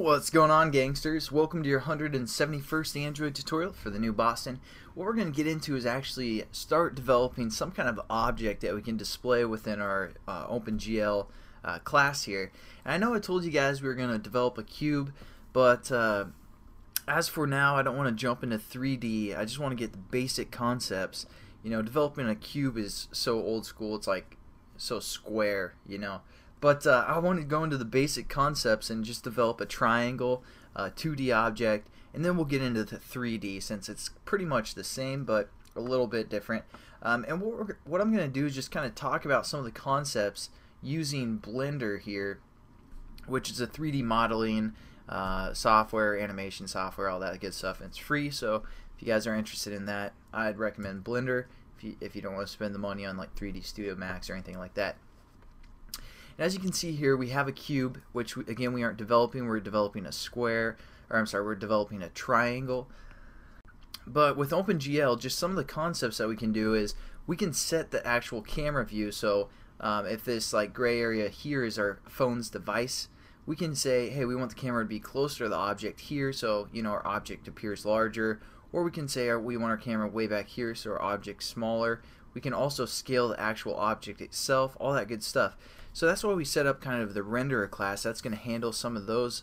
What's going on, gangsters? Welcome to your 171st Android tutorial for the new Boston. What we're going to get into is actually start developing some kind of object that we can display within our OpenGl class here. And I know I told you guys we were going to develop a cube, but as for now, I don't want to jump into 3D. I just want to get the basic concepts. You know, developing a cube is so old school. It's like so square, you know. But I want to go into the basic concepts and just develop a triangle, 2D object, and then we'll get into the 3D since it's pretty much the same but a little bit different. And what I'm going to do is just kind of talk about some of the concepts using Blender here, which is a 3D modeling software, animation software, all that good stuff. And it's free, so if you guys are interested in that, I'd recommend Blender if you don't want to spend the money on like 3D Studio Max or anything like that. And as you can see here, we have a cube, which again we aren't developing. We're developing a square, or I'm sorry, we're developing a triangle. But with OpenGl, just some of the concepts that we can do is we can set the actual camera view. So if this like gray area here is our phone's device, we can say, hey, we want the camera to be closer to the object here, so you know our object appears larger. Or we can say we want our camera way back here, so our object's smaller. We can also scale the actual object itself, all that good stuff. So that's why we set up kind of the renderer class. That's going to handle some of those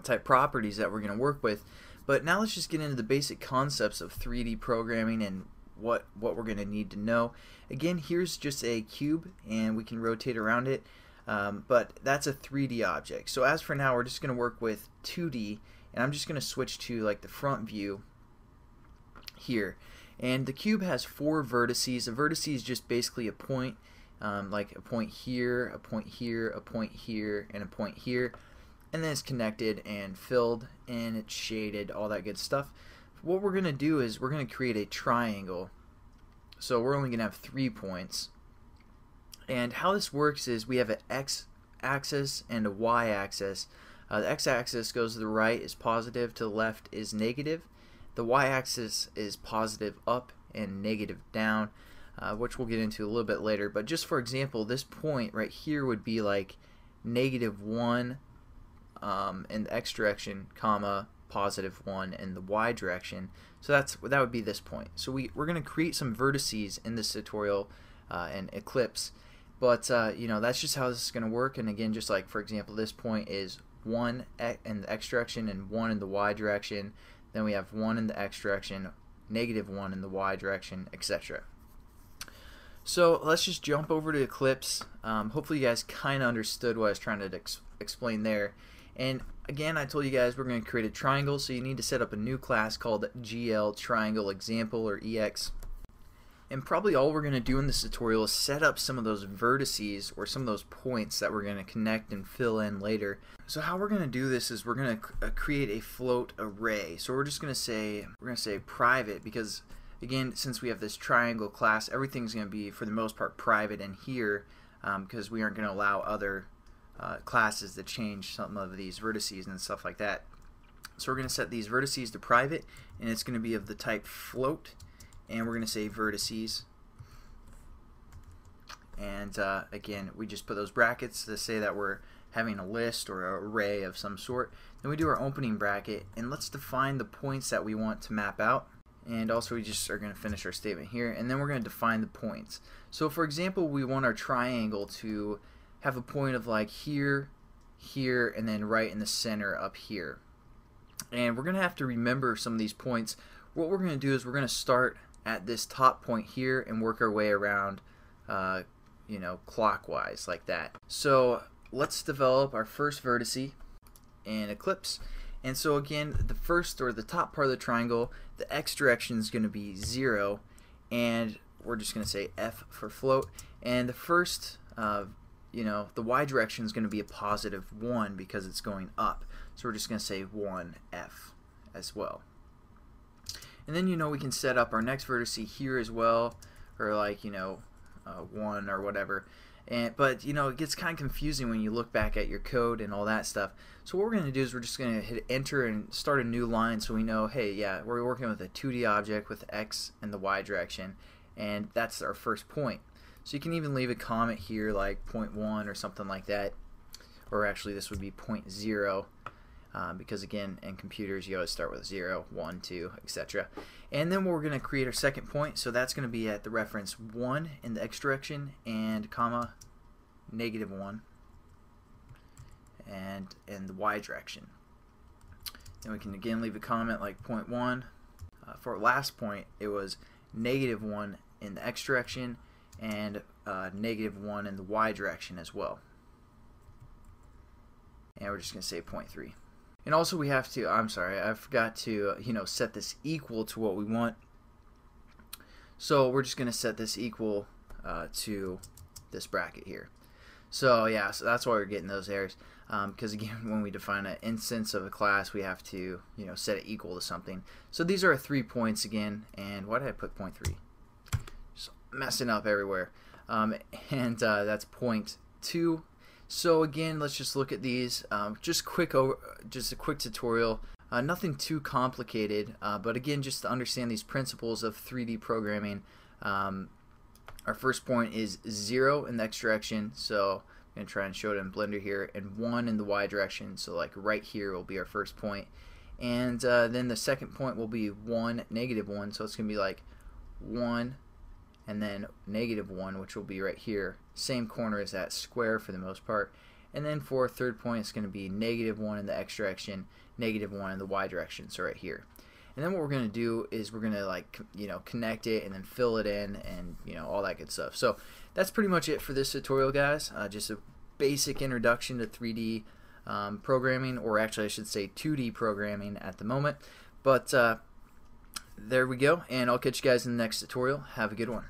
type properties that we're going to work with. But now let's just get into the basic concepts of 3D programming and what we're going to need to know. Again, here's just a cube, and we can rotate around it. But that's a 3D object. So as for now, we're just going to work with 2D, and I'm just going to switch to like the front view here. And the cube has 4 vertices. A vertice is just basically a point. Like a point here, a point here, a point here, and a point here, and then it's connected and filled and it's shaded, all that good stuff. What we're gonna do is we're gonna create a triangle, so we're only gonna have 3 points. And how this works is we have an x-axis and a y-axis. The x-axis goes to the right is positive, to the left is negative. The y-axis is positive up and negative down. Which we'll get into a little bit later, but just for example, this point right here would be like -1 in the x direction, comma +1 in the y direction. So that would be this point. So we're going to create some vertices in this tutorial in Eclipse, but you know, that's just how this is going to work. And again, just like for example, this point is 1 in the x direction and 1 in the y direction. Then we have 1 in the x direction, -1 in the y direction, etc. So let's just jump over to Eclipse. Hopefully you guys kind of understood what I was trying to explain there. And again, I told you guys we're going to create a triangle, so you need to set up a new class called GL Triangle Example, or EX. And probably all we're going to do in this tutorial is set up some of those vertices or some of those points that we're going to connect and fill in later. So how we're going to do this is we're going to create a float array. So we're just going to say private, because again, since we have this triangle class, everything's going to be, for the most part, private in here, because we aren't going to allow other classes to change some of these vertices and stuff like that. So we're going to set these vertices to private, and it's going to be of the type float, and we're going to say vertices. And again, we just put those brackets to say that we're having a list or an array of some sort. Then we do our opening bracket, and let's define the points that we want to map out. And also we just are going to finish our statement here, and then we're going to define the points. So for example, we want our triangle to have a point of like here, here, and then right in the center up here. And we're going to have to remember some of these points. What we're going to do is we're going to start at this top point here and work our way around you know, clockwise like that. So let's develop our first vertice in Eclipse. And so again, the first, or the top part of the triangle, the x direction is going to be 0, and we're just going to say f for float. And the first, you know, the y direction is going to be a +1 because it's going up. So we're just going to say 1f as well. And then, you know, we can set up our next vertice here as well, or like, you know, 1 or whatever. But you know, it gets kind of confusing when you look back at your code and all that stuff. So what we're going to do is we're just going to hit enter and start a new line, so we know, hey, yeah, we're working with a 2D object with x and the y direction, and that's our first point. So you can even leave a comment here like 0.1 or something like that, or actually this would be 0.0. because again, in computers you always start with 0, 1, 2, etc. And then we're going to create our second point, so that's going to be at the reference 1 in the x direction and comma -1 and in the y direction. Then we can again leave a comment like point 1. For our last point, it was -1 in the x direction and -1 in the y direction as well. And we're just going to say 0.3. And also we have to, I'm sorry, I forgot to set this equal to what we want. So we're just going to set this equal to this bracket here. So yeah, so that's why we're getting those errors. Because again, when we define an instance of a class, we have to set it equal to something. So these are our 3 points again. And why did I put 0.3? Just messing up everywhere. And that's 0.2. So again, let's just look at these. Just a quick tutorial. Nothing too complicated, but again, just to understand these principles of 3D programming. Our first point is 0 in the x direction, so I'm going to try and show it in Blender here, and 1 in the y direction, so like right here will be our first point. And then the second point will be 1, -1, so it's going to be like 1 and then -1, which will be right here. Same corner as that square for the most part. And then for our third point, it's going to be -1 in the x direction, -1 in the y direction, so right here. And then what we're going to do is we're going to connect it and then fill it in and all that good stuff. So that's pretty much it for this tutorial, guys. Just a basic introduction to 3D programming, or actually I should say 2D programming at the moment. But there we go, and I'll catch you guys in the next tutorial. Have a good one.